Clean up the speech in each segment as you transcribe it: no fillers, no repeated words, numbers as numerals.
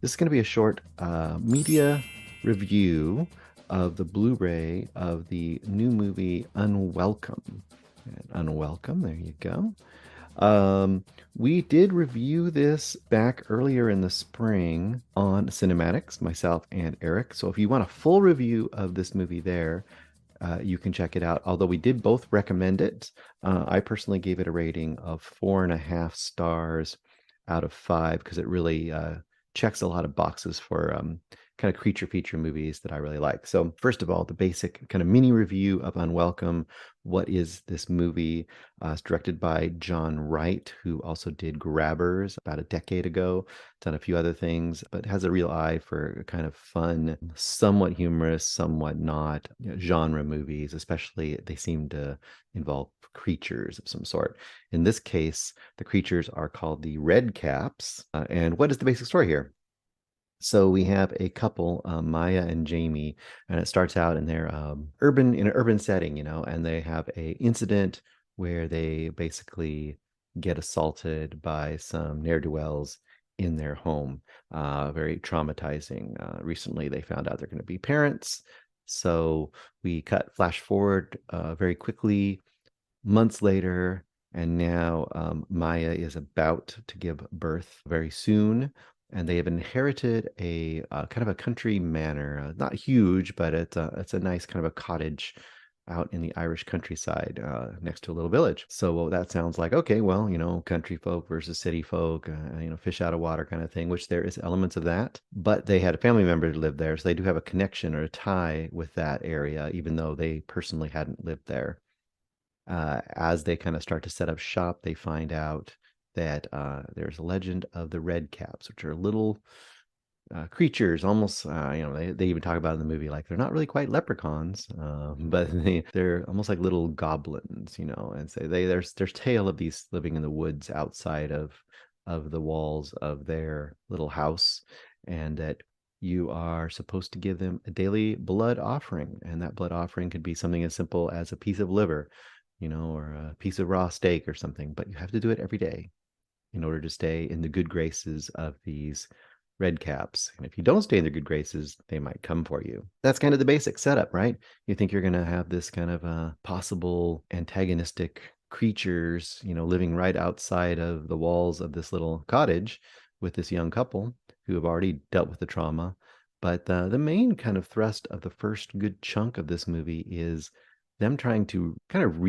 This is going to be a short media review of the Blu-ray of the new movie Unwelcome. And Unwelcome, there you go. We did review this back earlier in the spring on CinemAddicts, myself and Eric. So if you want a full review of this movie there, you can check it out. Although we did both recommend it, I personally gave it a rating of 4.5 stars out of 5 because it really checks a lot of boxes for kind of creature feature movies that I really like. So first of all, the basic kind of mini review of Unwelcome. What is this movie? It's directed by John Wright, who also did Grabbers about a decade ago, done a few other things, but has a real eye for kind of fun, somewhat humorous, somewhat not, genre movies, especially they seem to involve creatures of some sort. In this case, the creatures are called the Redcaps. And what is the basic story here? So we have a couple, Maya and Jamie, and it starts out in their in an urban setting, and they have a incident where they basically get assaulted by some ne'er-do-wells in their home. Very traumatizing. Recently, they found out they're going to be parents. So we flash forward very quickly, months later, and now Maya is about to give birth very soon, and they have inherited a kind of a country manor, not huge, but it's a nice kind of a cottage out in the Irish countryside next to a little village. So that sounds like, okay, well, country folk versus city folk, fish out of water kind of thing, which there is elements of that. But they had a family member to live there, so they do have a connection or a tie with that area, even though they personally hadn't lived there. As they kind of start to set up shop, they find out that there's a legend of the red caps, which are little creatures, almost, they even talk about in the movie, like they're not really quite leprechauns, but they're almost like little goblins, and say there's tale of these living in the woods outside of the walls of their little house, and that you are supposed to give them a daily blood offering, and that blood offering could be something as simple as a piece of liver, or a piece of raw steak or something, but you have to do it every day in order to stay in the good graces of these red caps. And if you don't stay in their good graces, they might come for you. That's kind of the basic setup, right? You think you're going to have this kind of possible antagonistic creatures, living right outside of the walls of this little cottage with this young couple who have already dealt with the trauma. But the main kind of thrust of the first good chunk of this movie is them trying to kind of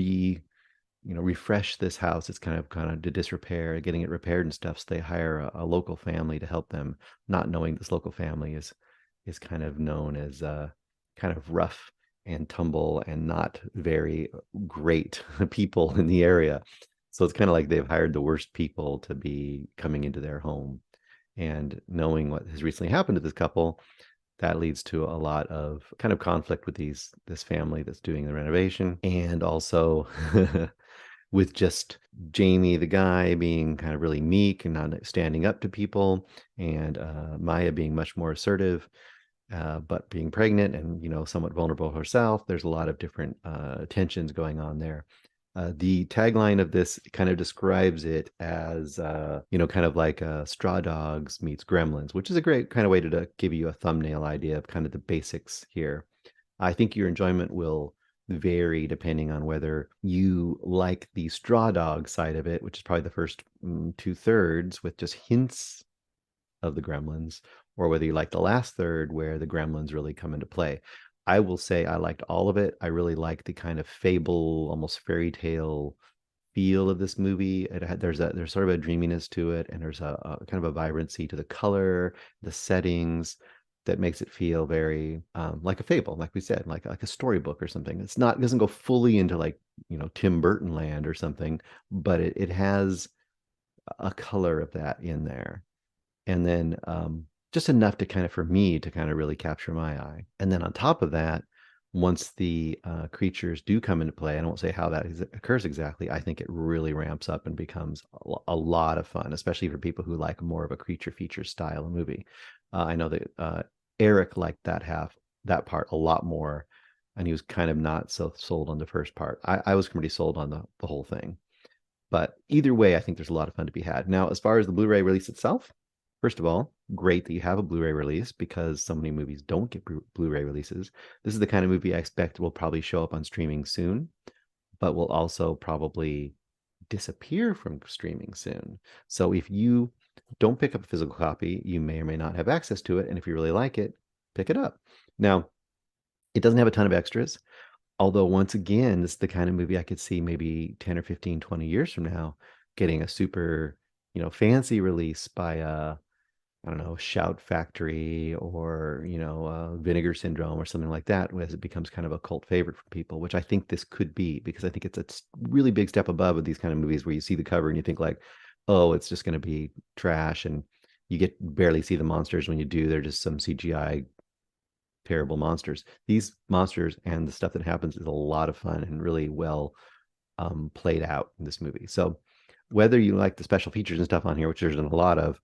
refresh this house. It's kind of to disrepair, getting it repaired and stuff. So they hire a local family to help them, not knowing this local family is kind of known as kind of rough and tumble and not very great people in the area. So it's kind of like they've hired the worst people to be coming into their home. And knowing what has recently happened to this couple, that leads to a lot of kind of conflict with this family that's doing the renovation, and also with just Jamie the guy being kind of really meek and not standing up to people, and Maya being much more assertive, but being pregnant and somewhat vulnerable herself. There's a lot of different tensions going on there. The tagline of this kind of describes it as, kind of like Straw Dogs meets Gremlins, which is a great kind of way to give you a thumbnail idea of kind of the basics here. I think your enjoyment will vary depending on whether you like the Straw Dog side of it, which is probably the first 2/3 with just hints of the Gremlins, or whether you like the last third where the Gremlins really come into play. I will say I liked all of it. I really like the kind of fable, almost fairy tale feel of this movie. There's sort of a dreaminess to it, and there's a kind of a vibrancy to the color, the settings, that makes it feel very like a fable, like we said, like a storybook or something. It doesn't go fully into like Tim Burton land or something, but it has a color of that in there, and then just enough to kind of, for me, to kind of really capture my eye. And then on top of that, once the creatures do come into play, I won't say how that occurs exactly. I think it really ramps up and becomes a lot of fun, especially for people who like more of a creature feature style of movie. I know that Eric liked that part a lot more, and he was kind of not so sold on the first part. I was pretty sold on the whole thing. But either way, I think there's a lot of fun to be had. Now, as far as the Blu-ray release itself, First of all, great that you have a Blu-ray release because so many movies don't get Blu-ray releases. This is the kind of movie I expect will probably show up on streaming soon, but will also probably disappear from streaming soon. So if you don't pick up a physical copy, you may or may not have access to it. And if you really like it, pick it up. Now, it doesn't have a ton of extras. Although, once again, this is the kind of movie I could see maybe 10 or 15, 20 years from now getting a super, fancy release by I don't know, Shout Factory or, Vinegar Syndrome or something like that, as it becomes kind of a cult favorite for people, which I think this could be because I think it's a really big step above of these kind of movies where you see the cover and you think like, oh, it's just going to be trash and you get barely see the monsters. When you do, they're just some CGI terrible monsters. These monsters and the stuff that happens is a lot of fun and really well played out in this movie. So whether you like the special features and stuff on here, which there's a lot of,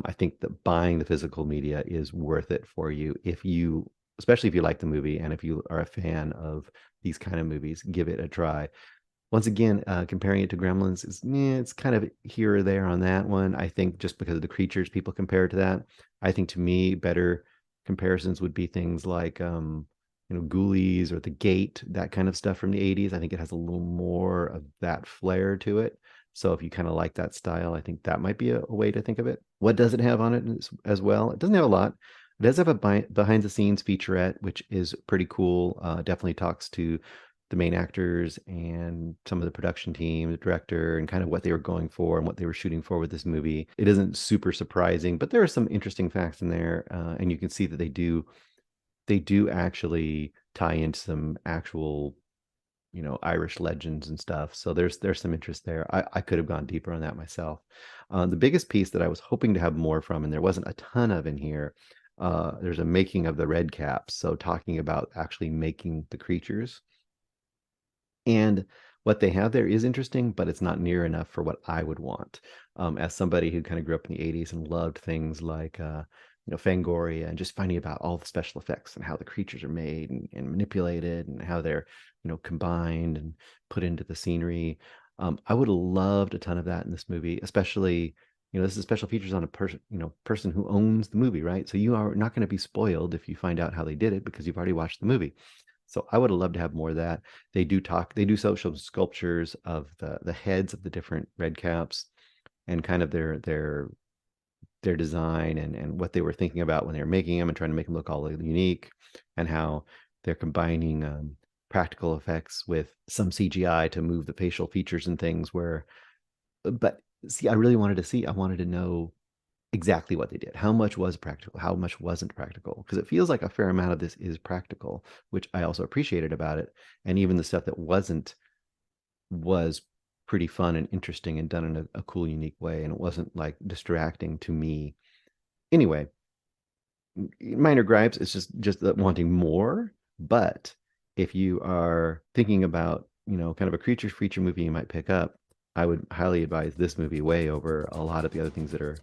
I think that buying the physical media is worth it for you if you, especially if you like the movie and if you are a fan of these kind of movies, give it a try. Once again, comparing it to Gremlins is it's kind of here or there on that one. I think just because of the creatures people compare it to that. I think to me better comparisons would be things like Ghoulies or The Gate, that kind of stuff from the 80s. I think it has a little more of that flair to it. So if you kind of like that style, I think that might be a way to think of it. What does it have on it as well? It doesn't have a lot. It does have a behind the scenes featurette, which is pretty cool. Definitely talks to the main actors and some of the production team, the director, and kind of what they were going for and what they were shooting for with this movie. It isn't super surprising, but there are some interesting facts in there, and you can see that they do actually tie into some actual Irish legends and stuff. So there's some interest there. I could have gone deeper on that myself. The biggest piece that I was hoping to have more from, and there wasn't a ton of in here, there's a making of the Redcaps. So talking about actually making the creatures. And what they have there is interesting, but it's not near enough for what I would want. As somebody who kind of grew up in the 80s and loved things like Fangoria and just finding about all the special effects and how the creatures are made and manipulated and how they're combined and put into the scenery. I would have loved a ton of that in this movie, especially this is special features on a person who owns the movie, right? So you are not going to be spoiled if you find out how they did it because you've already watched the movie. So I would have loved to have more of that. They do social sculptures of the heads of the different red caps and kind of their design and what they were thinking about when they were making them and trying to make them look all unique, and how they're combining practical effects with some CGI to move the facial features and things but see, I wanted to know exactly what they did. How much was practical? How much wasn't practical? Because it feels like a fair amount of this is practical, which I also appreciated about it. And even the stuff that wasn't was pretty fun and interesting and done in a cool, unique way. And it wasn't like distracting to me. Anyway, minor gripes. It's just wanting more. But if you are thinking about, kind of a creature movie you might pick up, I would highly advise this movie way over a lot of the other things that are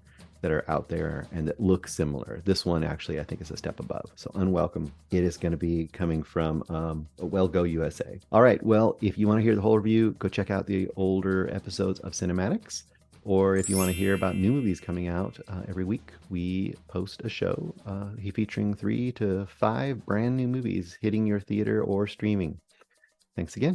out there and that look similar. This one actually I think is a step above. So Unwelcome, it is going to be coming from Well Go USA. All right, well, if you want to hear the whole review, go check out the older episodes of CinemAddicts. Or if you want to hear about new movies coming out every week, we post a show featuring 3 to 5 brand new movies hitting your theater or streaming. Thanks again.